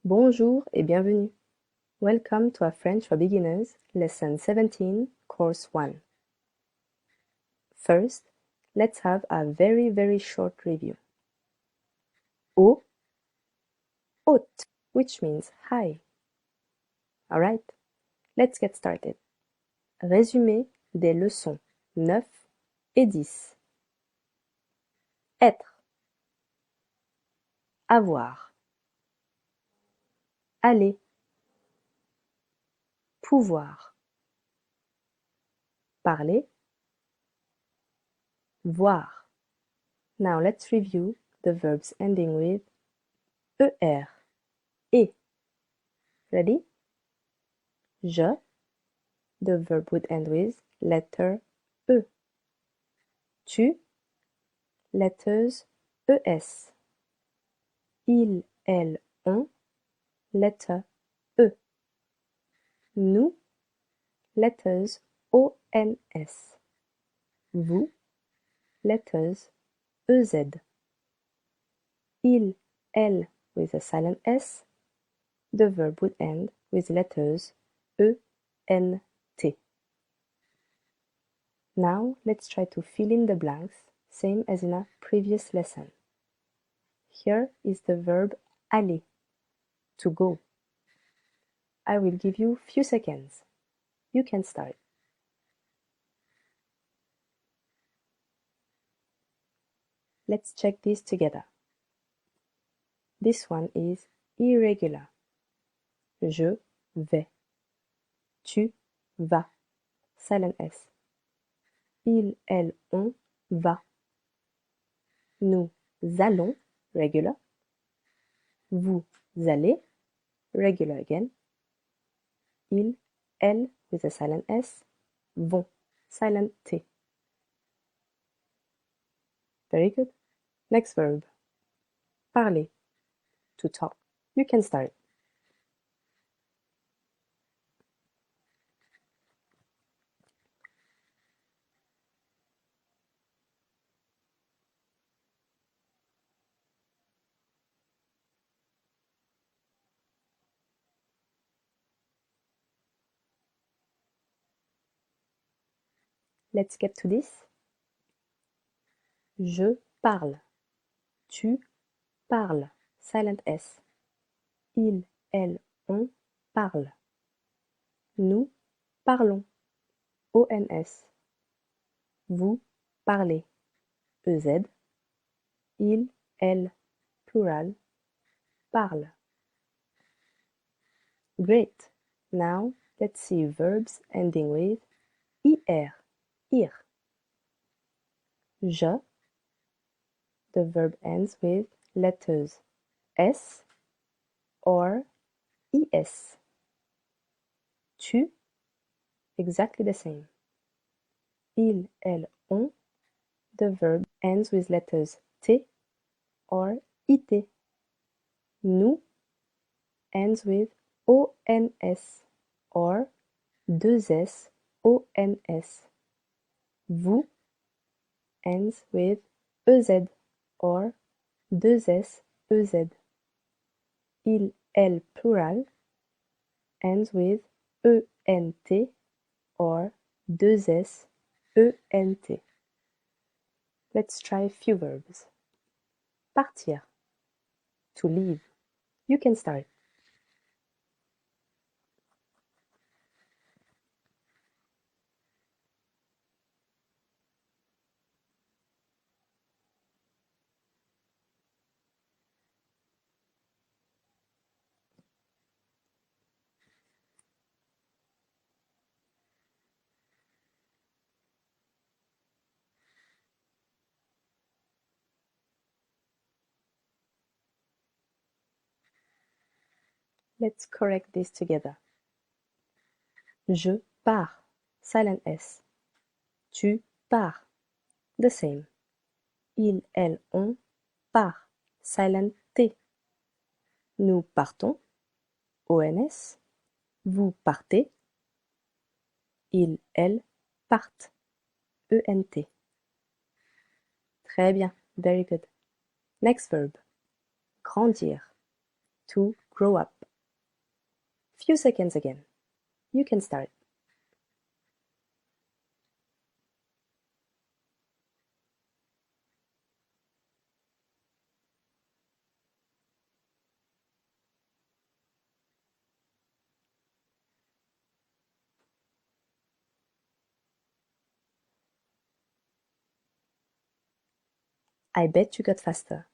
Bonjour et bienvenue. Welcome to our French for Beginners, Lesson 17, Course 1. First, let's have a very short review. Haut, haute, which means high. Alright, let's get started. Résumé des leçons 9 et 10. Être, avoir, aller, pouvoir, parler, voir. Now let's review the verbs ending with er, et. Ready? Je, the verb would end with letter E. Tu, letters ES. Il, elle, on, letter E. Nous, letters ONS. Vous, letters EZ. Il, elle with a silent S. The verb would end with letters ENT. Now let's try to fill in the blanks, same as in our previous lesson. Here is the verb aller, to go. I will give you few seconds. You can start. Let's check this together. This one is irregular. Je vais. Tu vas. Silent S. Il, elle, on va. Nous allons. Regular. Vous allez. Regular again. Il, elle with a silent S. Vont. Silent T. Very good. Next verb. Parler. To talk. You can start. Let's get to this. Je parle. Tu parles. Silent S. Il, elle, on parle. Nous parlons. ONS. Vous parlez. EZ. Il, elle, plural, parle. Great. Now let's see verbs ending with IR. Ir. Je. The verb ends with letters S or ES. Tu. Exactly the same. Il, elle, on. The verb ends with letters T or IT. Nous ends with ONS or 2S ONS. Vous ends with EZ or 2S EZ. Il, elle, plural ends with ENT or 2S ENT. Let's try a few verbs. Partir. To leave. You can start. Let's correct this together. Je pars. Silent S. Tu pars. The same. Il, elle, on part. Silent T. Nous partons. ONS. Vous partez. Il, elle partent. ENT. Très bien. Very good. Next verb. Grandir. To grow up. Few seconds again. You can start. I bet you got faster.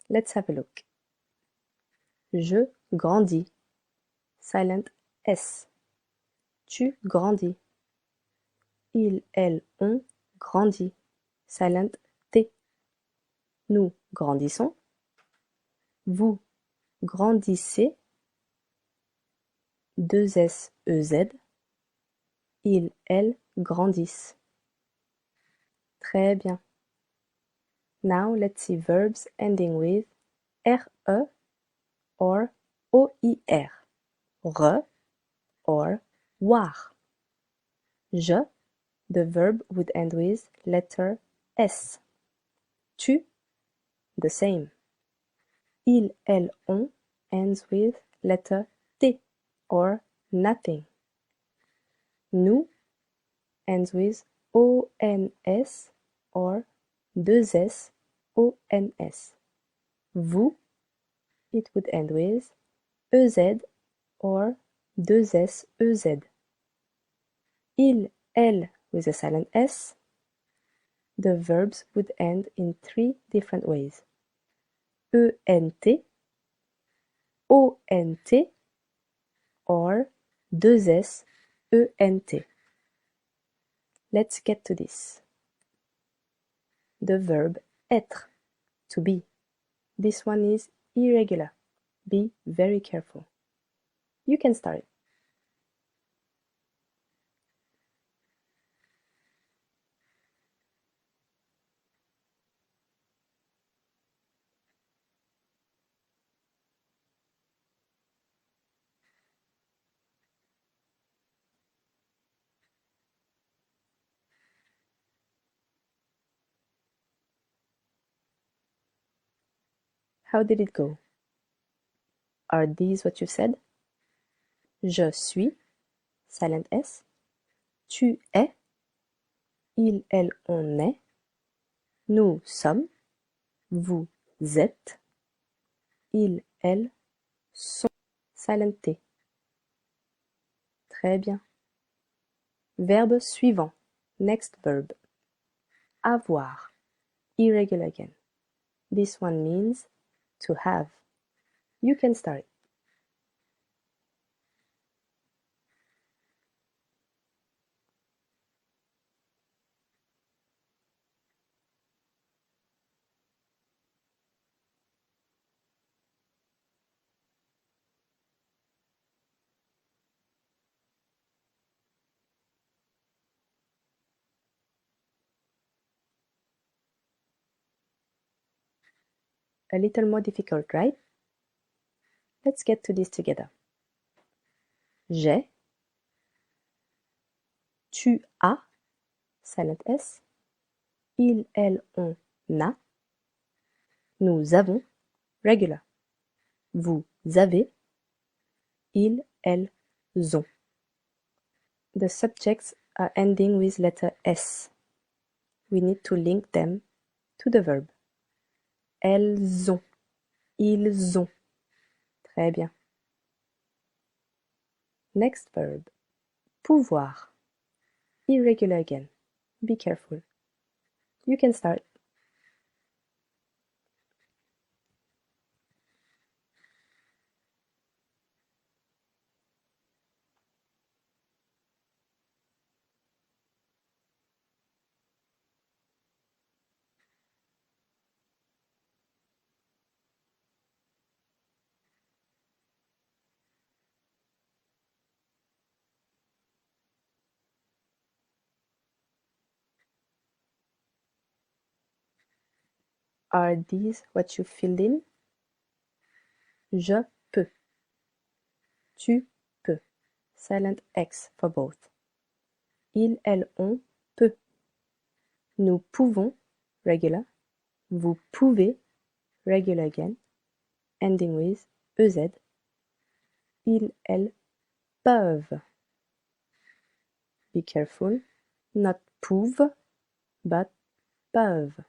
Let's have a look. Je grandis. Silent S. Tu grandis. Il, elle, on grandit. Silent T. Nous grandissons. Vous grandissez. Deux S, E, Z. Il, elle grandissent. Très bien. Now let's see verbs ending with RE or OIR. Re or war. Je, the verb would end with letter S. Tu, the same. Il, elle, on ends with letter T or nothing. Nous ends with ONS or deux S, ONS. Vous, it would end with EZ or deux S, EZ. Il, elle with a silent S. The verbs would end in three different ways. ENT, ONT, or deux S, ENT. Let's get to this. The verb être, to be. This one is irregular. Be very careful. You can start. How did it go? Are these what you said? Je suis, silent S. Tu es, il, elle, on est. Nous sommes, vous êtes. Il, elle, sont, silent T. Très bien. Verbe suivant. Next verb. Avoir. Irregular again. This one means to have. You can start. A little more difficult, right? Let's get to this together. J'ai. Tu as. Silent S. Il, elle, on a. Nous avons. Regular. Vous avez. Ils, elles, ont. The subjects are ending with letter S. We need to link them to the verb. Elles ont. Ils ont. Très bien. Next verb. Pouvoir. Irregular again. Be careful. You can start. Are these what you filled in? Je peux. Tu peux. Silent X for both. Ils, elles, on peut. Nous pouvons. Regular. Vous pouvez. Regular again. Ending with EZ. Ils, elles peuvent. Be careful. Not pouve, but peuvent.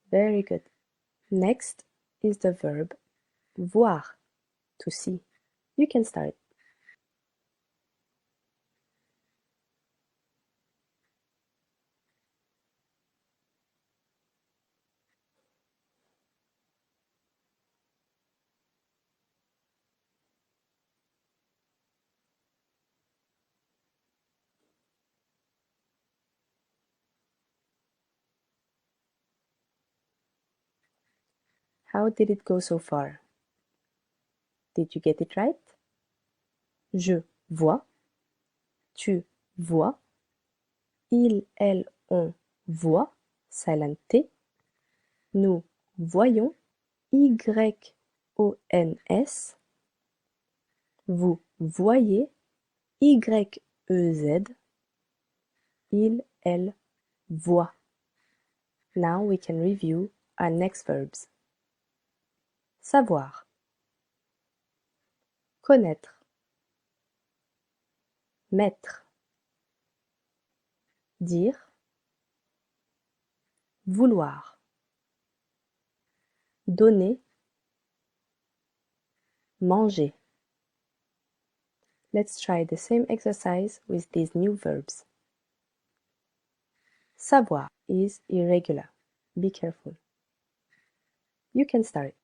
Very good. Next is the verb voir, to see. You can start. How did it go so far? Did you get it right? Je vois. Tu vois. Il, elle, on voit. Silent T. Nous voyons. Y-O-N-S. Vous voyez. Y-E-Z. Il, elle voit. Now we can review our next verbs. Savoir. Connaître. Mettre. Dire. Vouloir. Donner. Manger. Let's try the same exercise with these new verbs. Savoir is irregular. Be careful. You can start.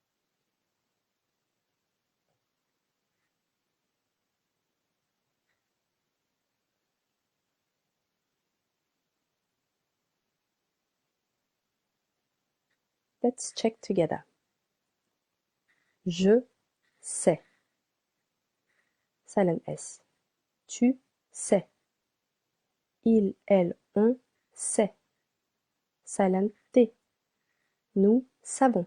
Let's check together. Je sais. Silent S. Tu sais. Il, elle, on sait. Silent T. Nous savons.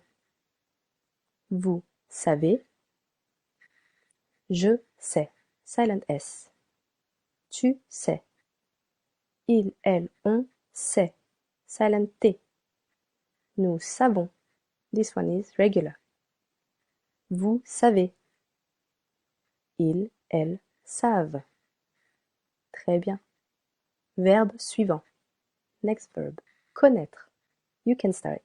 Vous savez. Je sais. Silent S. Tu sais. Il, elle, on sait. Silent T. Nous savons. This one is regular. Vous savez. Ils, elles savent. Très bien. Verbe suivant. Next verb. Connaître. You can start.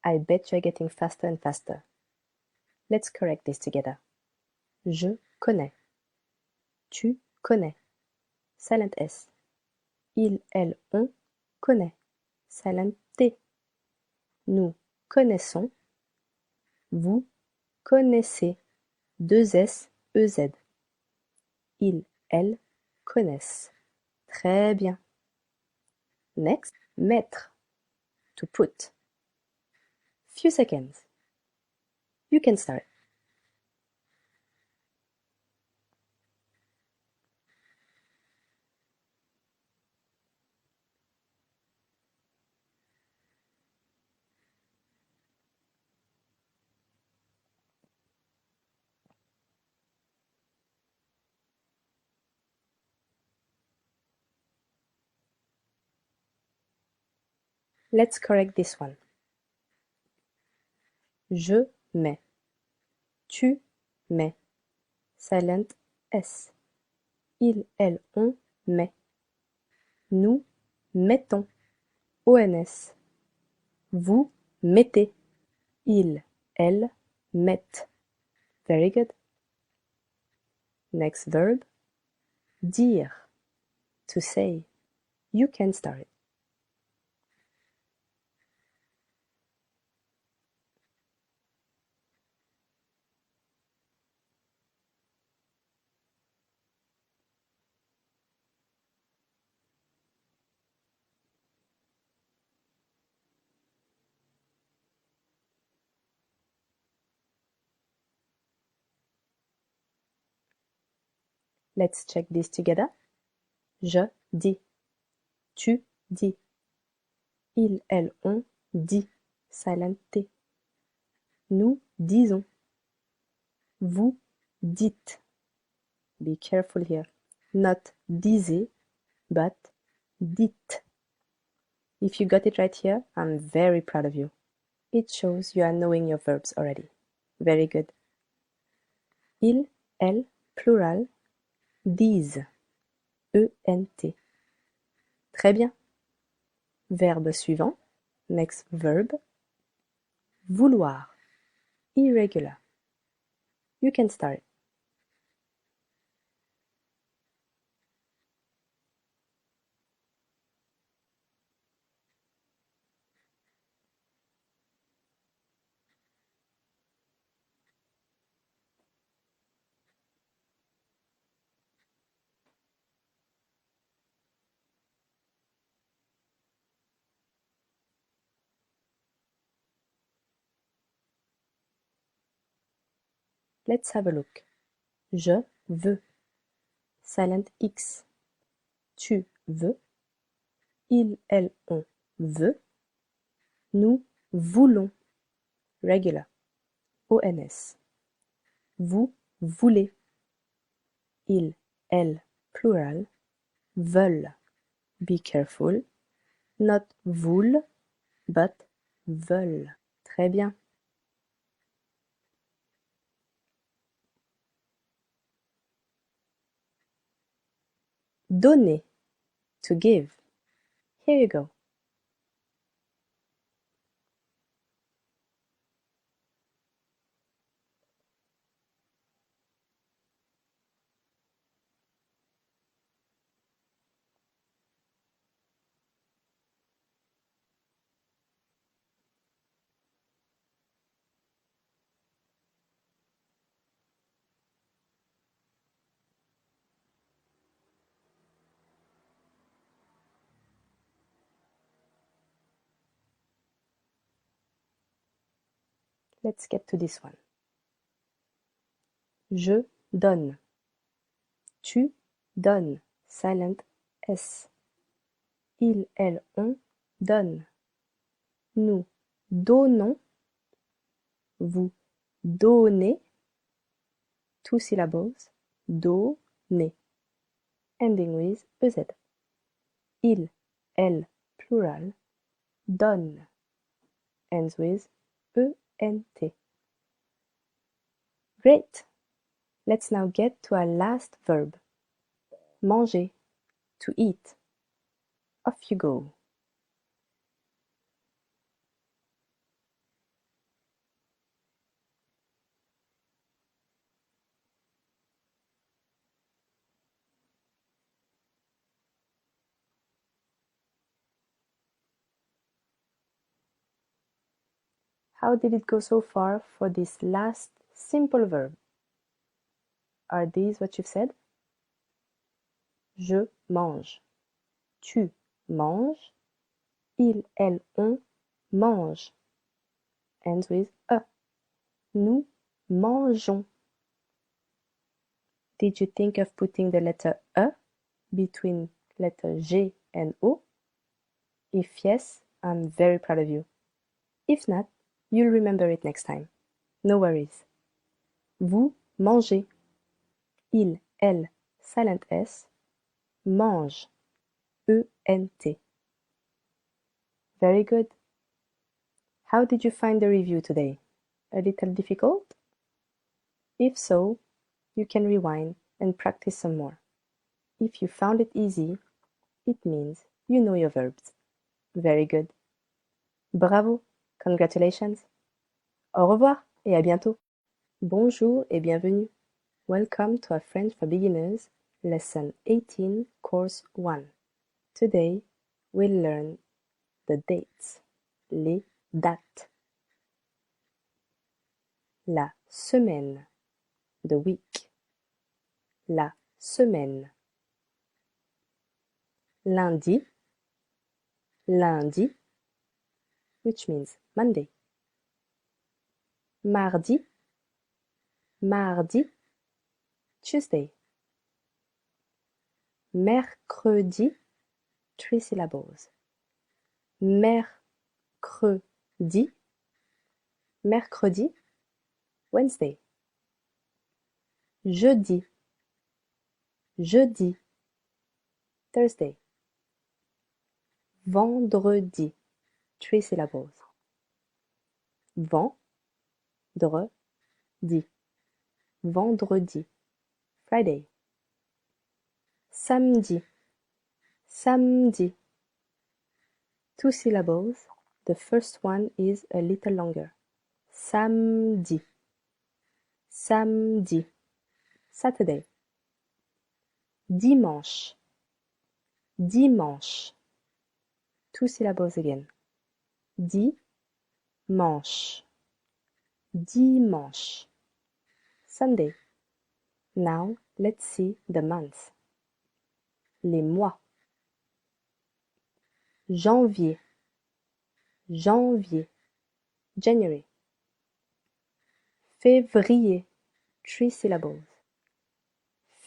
I bet you're getting faster and faster. Let's correct this together. Je connais. Tu connais. Silent S. Il, elle, on connaît. Silent T. Nous connaissons. Vous connaissez. Deux S, EZ. Ils, elles connaissent. Très bien. Next, mettre. To put. Few seconds. You can start. Let's correct this one. Je mets. Tu mets. Silent S. Il, elle, on met. Nous mettons. ONS. Vous mettez. Il, elle mettent. Very good. Next verb. Dire. To say. You can start. Let's check this together. Je dis. Tu dis. Il, elle, on dit. Silent T. Nous disons. Vous dites. Be careful here. Not disait, but dites. If you got it right here, I'm very proud of you. It shows you are knowing your verbs already. Very good. Il, elle, plural, disent. E-N-T. Très bien. Verbe suivant. Next verb. Vouloir. Irregular. You can start. Let's have a look. Je veux. Silent X. Tu veux. Il, elle, on veut. Nous voulons. Regular. ONS. Vous voulez. Il, elle, plural, veulent. Be careful. Not voulent, but veulent. Très bien. Donner. To give. Here you go. Let's get to this one. Je donne. Tu donnes. Silent S. Il, elle, on donne. Nous donnons. Vous donnez. Two syllables. Donner. Ending with EZ. Il, elle, plural, donne. Ends with ENT. Great! Let's now get to our last verb. Manger. To eat. Off you go. How did it go so far for this last simple verb? Are these what you've said? Je mange. Tu manges. Il, elle, on mange. Ends with E. Nous mangeons. Did you think of putting the letter E between letter G and O? If yes, I'm very proud of you. If not, you'll remember it next time. No worries. Vous mangez. Il, elle, silent S, mange. E-N-T. Very good. How did you find the review today? A little difficult? If so, you can rewind and practice some more. If you found it easy, it means you know your verbs. Very good. Bravo! Congratulations! Au revoir et à bientôt! Bonjour et bienvenue! Welcome to our French for Beginners, Lesson 18, Course 1. Today, we'll learn the dates, les dates. La semaine, the week. La semaine. Lundi, lundi, which means Monday. Mardi, mardi, Tuesday. Mercredi, 3 syllables. Mercredi, mercredi, Wednesday. Jeudi, jeudi, Thursday. Vendredi, 3 syllables. Vendredi, vendredi, Friday. Samedi, samedi, 2 syllables. The first one is a little longer. Samedi, samedi, Saturday. Dimanche, dimanche, 2 syllables again. Dimanche, dimanche, Sunday. Now let's see the months. Les mois. Janvier, janvier, January. Février, 3 syllables.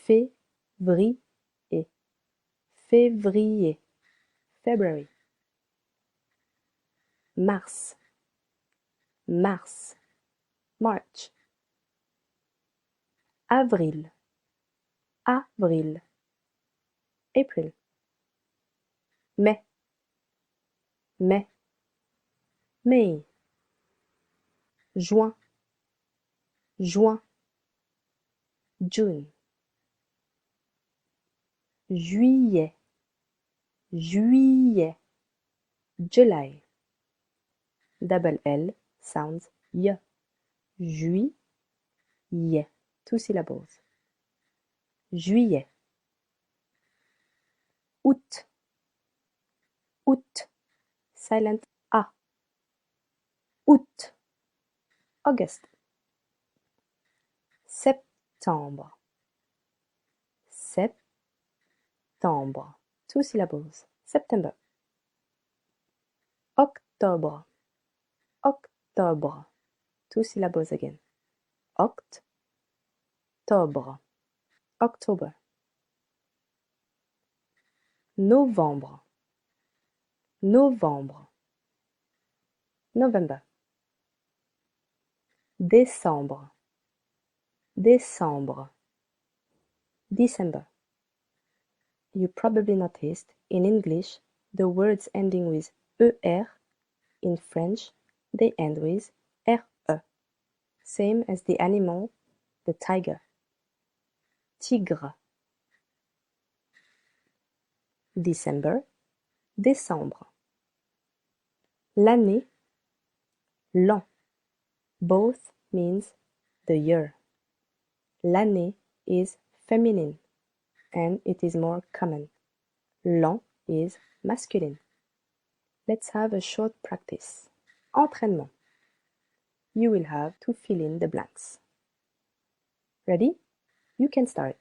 Février, février, February. Mars, mars, March. Avril, avril, April. Mai, mai, May. Juin, juin, June. Juillet, juillet, July. Double L sounds y. Juillet, 2 syllables. Juillet. Août, août, silent A. Août, August. Septembre, septembre, 2 syllables. September. Octobre, octobre, 2 syllables again. Octobre, October. Novembre, novembre, November. Décembre, décembre, December. You probably noticed in English the words ending with ER, in French they end with RE, same as the animal, the tiger. Tigre. December, décembre. L'année, l'an. Both means the year. L'année is feminine and it is more common. L'an is masculine. Let's have a short practice. Entraînement. You will have to fill in the blanks. Ready? You can start.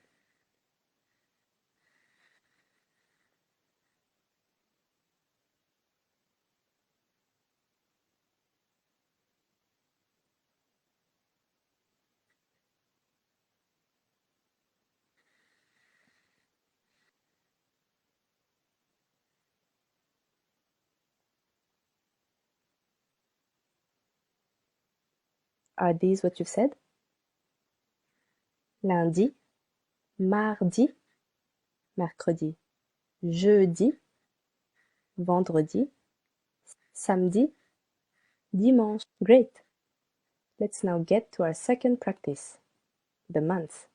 Are these what you've said? Lundi, mardi, mercredi, jeudi, vendredi, samedi, dimanche. Great! Let's now get to our second practice, the months.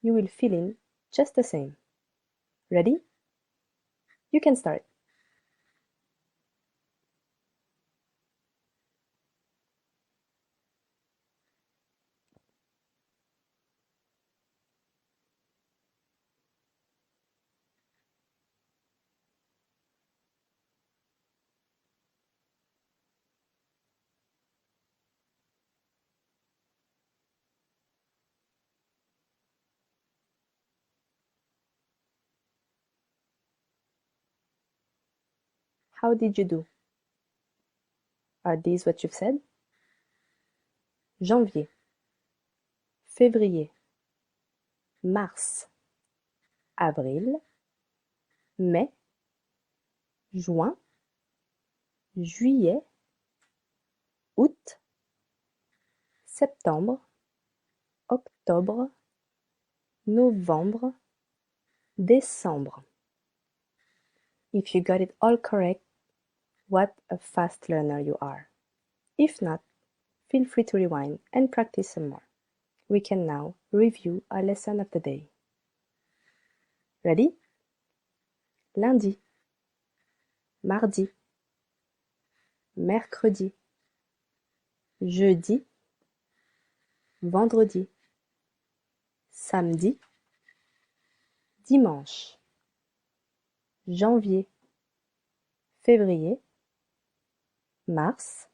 You will fill in just the same. Ready? You can start. How did you do? Are these what you've said? Janvier, février, mars, avril, mai, juin, juillet, août, septembre, octobre, novembre, Décembre. If you got it all correct, what a fast learner you are. If not, feel free to rewind and practice some more. We can now review our lesson of the day. Ready? Lundi, mardi, mercredi, jeudi, vendredi, samedi, dimanche, janvier, février, mars,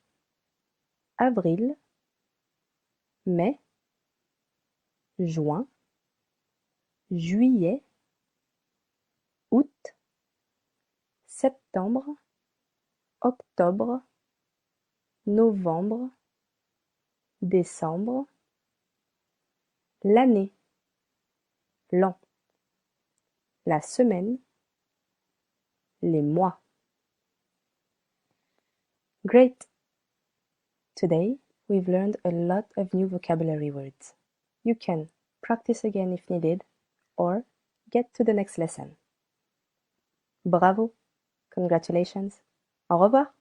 avril, mai, juin, juillet, août, septembre, octobre, novembre, décembre, l'année, l'an, la semaine, les mois. Great! Today, we've learned a lot of new vocabulary words. You can practice again if needed, or get to the next lesson. Bravo! Congratulations! Au revoir!